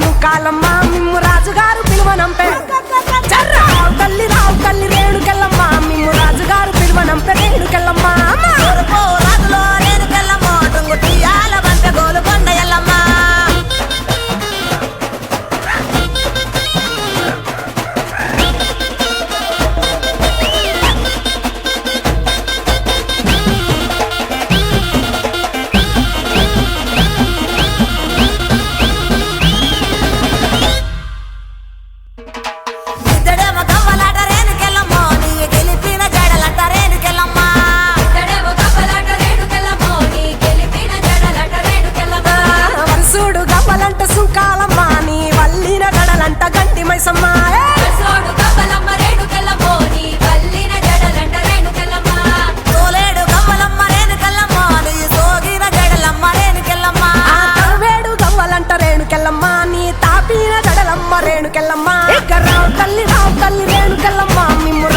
ముక్కాలమ్మ మిమ్ము రాజుగారు పిలువనంపే రావు తల్లి రేణుకెళ్ళమ్మ మిమ్ము రాజుగారు పిలువనంపే రేణుకెళ్ళమ్మ రాజులో రేణుకెళ్ళమ్మ టుంగు తీయాల బంట గోలుకొండ ఎల్లమ్మ ఇద్దడేమో గవ్వలాట రేణుకెళ్ళమ్మ నీ గెలిపిన జడలంట రేణుకెళ్ళమ్మ వరుసుడు గవ్వలంట సుంకాలమ్మ నీ వల్లిన గడలంట గంటి మైసమ్మ తోలేడు గవ్వలమ్మ రేణుకెళ్ళమ్మ నీ సోగిన జడలమ్మ రేణుకెళ్ళమ్మ వేడు గవ్వలంట రేణుకెళ్ళమ్మ నీ తాపిన గడలమ్మ రేణుకెళ్ళమ్మ రావు తల్లి రేణుకెళ్ళమ్మ మిమ్ము